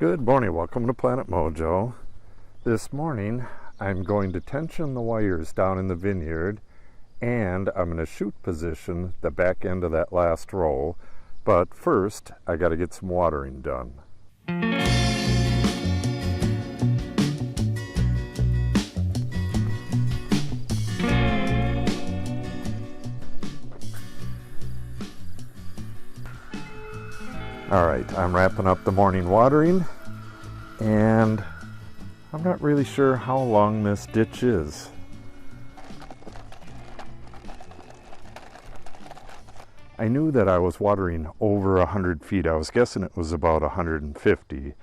Good morning, welcome to Planet Mojo. This morning I'm going to tension the wires down in the vineyard, and I'm going to shoot position the back end of that last row, but first I got to get some watering done. Alright, I'm wrapping up the morning watering, and I'm not really sure how long this ditch is. I knew that I was watering over 100 feet. I was guessing it was about 150,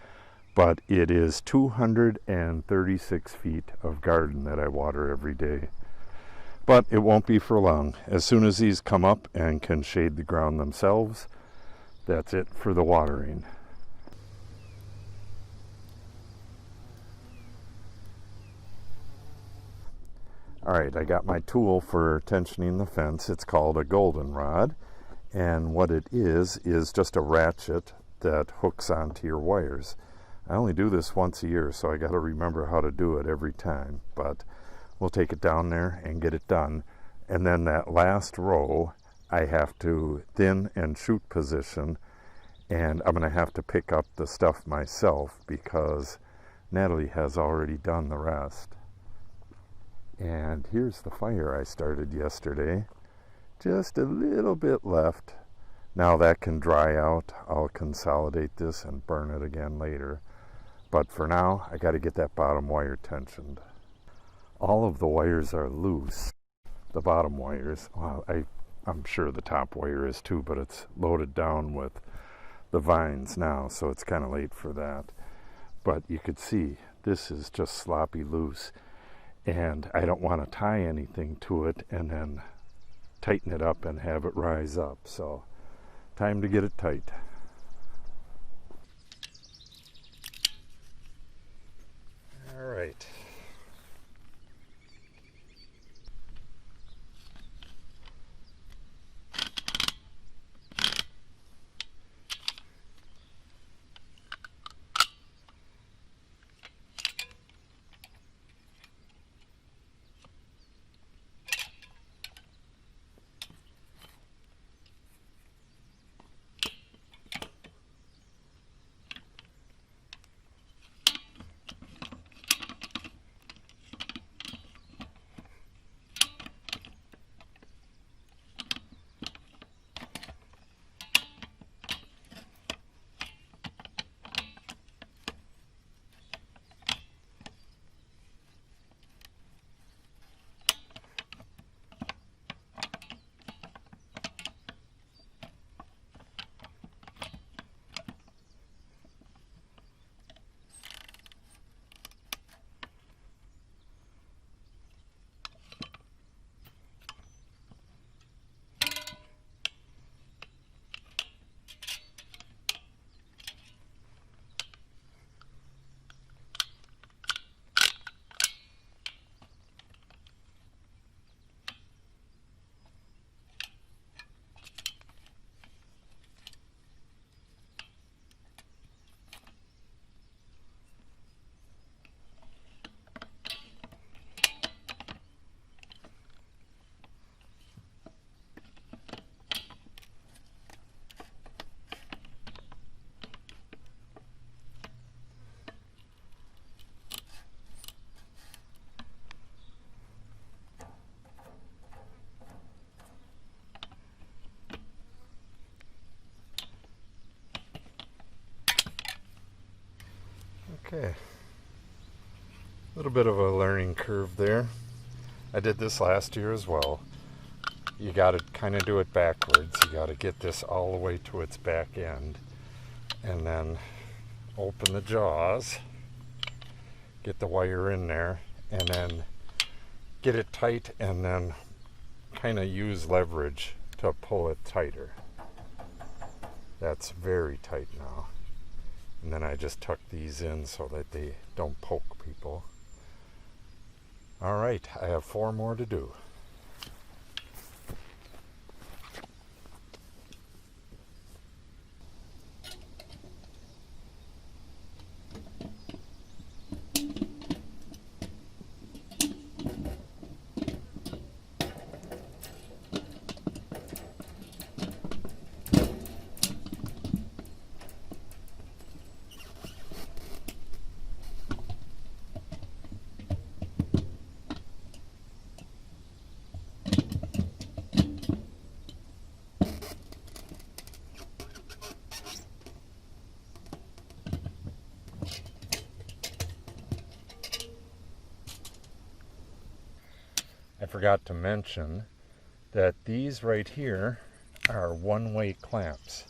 but it is 236 feet of garden that I water every day. But it won't be for long. As soon as these come up and can shade the ground themselves, that's it for the watering. Alright, I got my tool for tensioning the fence. It's called a goldenrod, and what it is just a ratchet that hooks onto your wires. I only do this once a year, so I got to remember how to do it every time, but we'll take it down there and get it done. And then that last row I have to thin and shoot position, and I'm going to have to pick up the stuff myself because Natalie has already done the rest. And here's the fire I started yesterday. Just a little bit left. Now that can dry out. I'll consolidate this and burn it again later. But for now, I got to get that bottom wire tensioned. All of the wires are loose. The bottom wires, well, I'm sure the top wire is too, but it's loaded down with the vines now, so it's kind of late for that. But you could see this is just sloppy loose, and I don't want to tie anything to it and then tighten it up and have it rise up. So time to get it tight. All right. Okay, a little bit of a learning curve there. I did this last year as well. You got to kind of do it backwards. You got to get this all the way to its back end and then open the jaws, get the wire in there, and then get it tight and then kind of use leverage to pull it tighter. That's very tight now. And then I just tuck these in so that they don't poke people. All right, I have 4 more to do. I forgot to mention that these right here are one-way clamps.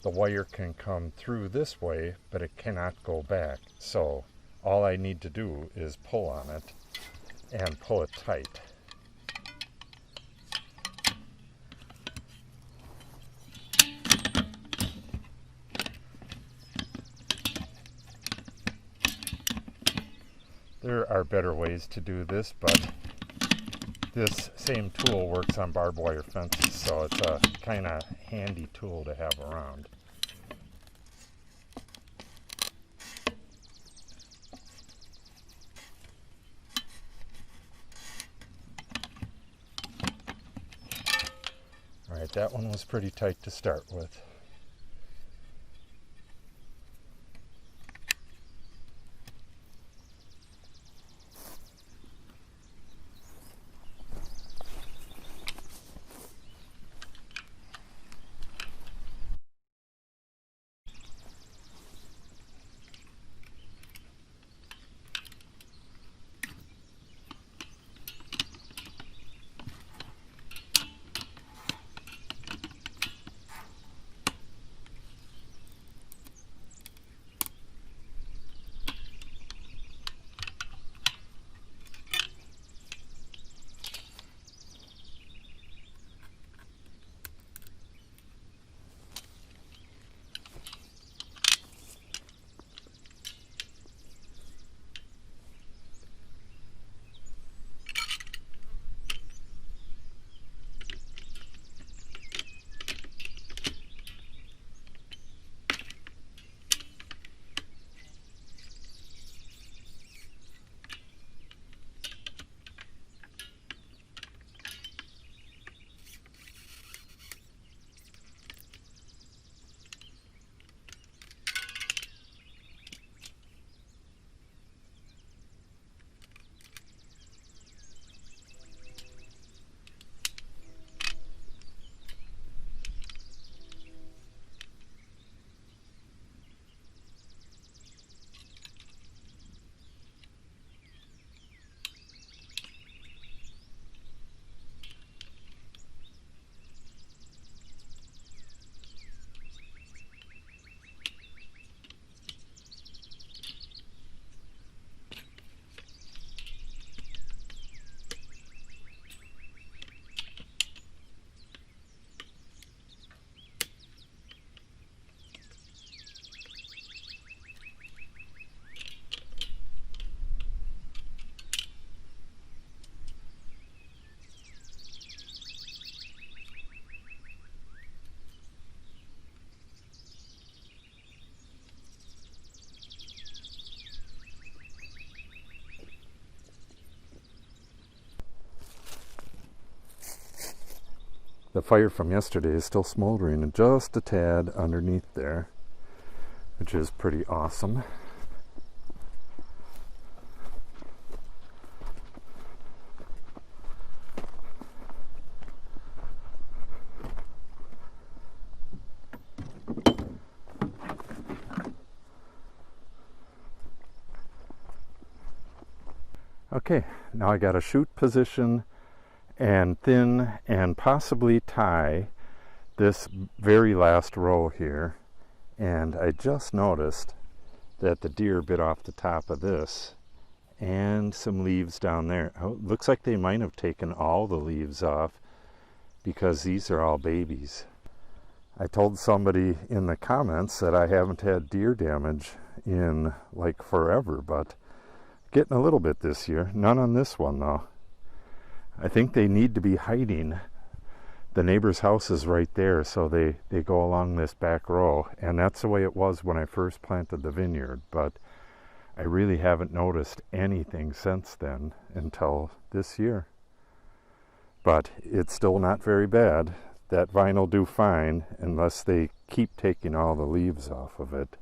The wire can come through this way, but it cannot go back. So all I need to do is pull on it and pull it tight. There are better ways to do this, but this same tool works on barbed wire fences, so it's a kind of handy tool to have around. All right, that one was pretty tight to start with. The fire from yesterday is still smoldering and just a tad underneath there, which is pretty awesome. Okay, now I got to shoot position and thin and possibly tie this very last row here. And I just noticed that the deer bit off the top of this and some leaves down there. Oh, looks like they might have taken all the leaves off because these are all babies. I told somebody in the comments that I haven't had deer damage in like forever, but getting a little bit this year. None on this one though. I think they need to be hiding. The neighbor's house is right there, so they go along this back row, and that's the way it was when I first planted the vineyard, but I really haven't noticed anything since then until this year. But it's still not very bad. That vine will do fine unless they keep taking all the leaves off of it.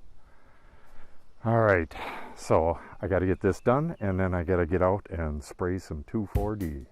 All right, so I got to get this done, and then I got to get out and spray some 2,4-D.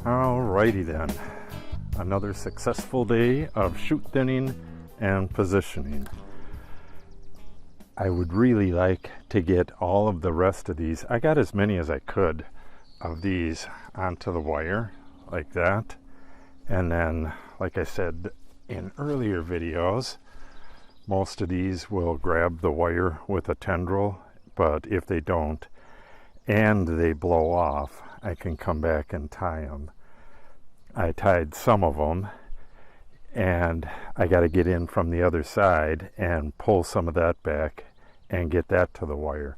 Alrighty then, another successful day of shoot thinning and positioning. I would really like to get all of the rest of these. I got as many as I could of these onto the wire like that, and then like I said in earlier videos, most of these will grab the wire with a tendril, but if they don't and they blow off, I can come back and tie them. I tied some of them, and I got to get in from the other side and pull some of that back and get that to the wire.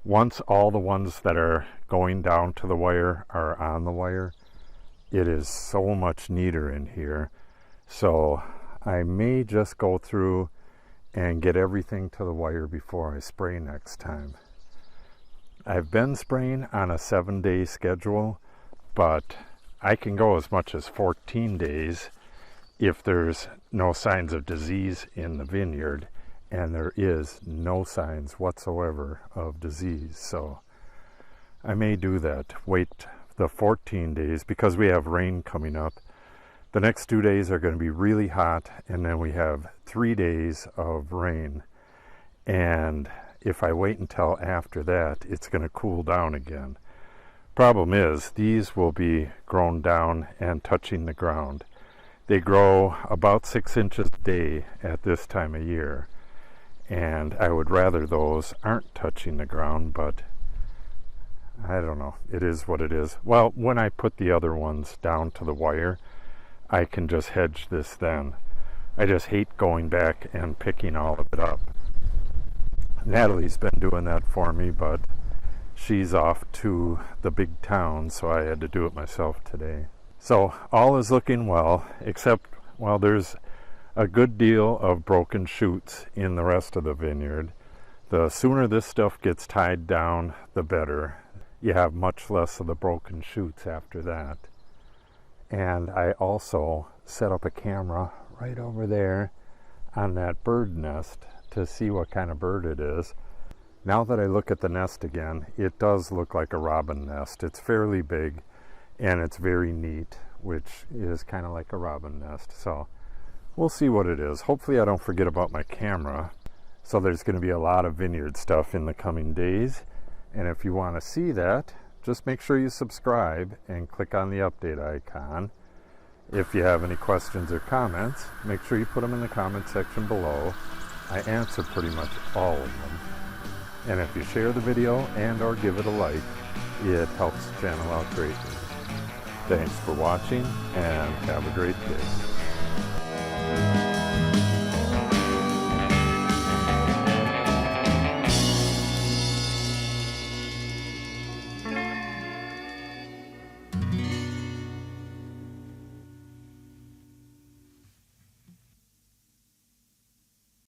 Once all the ones that are going down to the wire are on the wire, it is so much neater in here. So I may just go through and get everything to the wire before I spray next time. I've been spraying on a 7-day schedule, but I can go as much as 14 days if there's no signs of disease in the vineyard, and there is no signs whatsoever of disease. So I may do that. Wait the 14 days because we have rain coming up. The next 2 days are going to be really hot, and then we have 3 days of rain. And if I wait until after that, it's going to cool down again. Problem is, these will be grown down and touching the ground. They grow about 6 inches a day at this time of year, and I would rather those aren't touching the ground, but I don't know, it is what it is. Well, when I put the other ones down to the wire, I can just hedge this then. I just hate going back and picking all of it up. Natalie's been doing that for me, but she's off to the big town, so I had to do it myself today. So all is looking well, except, well, there's a good deal of broken shoots in the rest of the vineyard. The sooner this stuff gets tied down, the better. You have much less of the broken shoots after that. And I also set up a camera right over there on that bird nest to see what kind of bird it is. Now that I look at the nest again, it does look like a robin nest. It's fairly big and it's very neat, which is kind of like a robin nest. So we'll see what it is. Hopefully I don't forget about my camera. So there's going to be a lot of vineyard stuff in the coming days. And if you want to see that, just make sure you subscribe and click on the update icon. If you have any questions or comments, make sure you put them in the comment section below. I answer pretty much all of them. And if you share the video and or give it a like, it helps the channel out greatly. Thanks for watching and have a great day.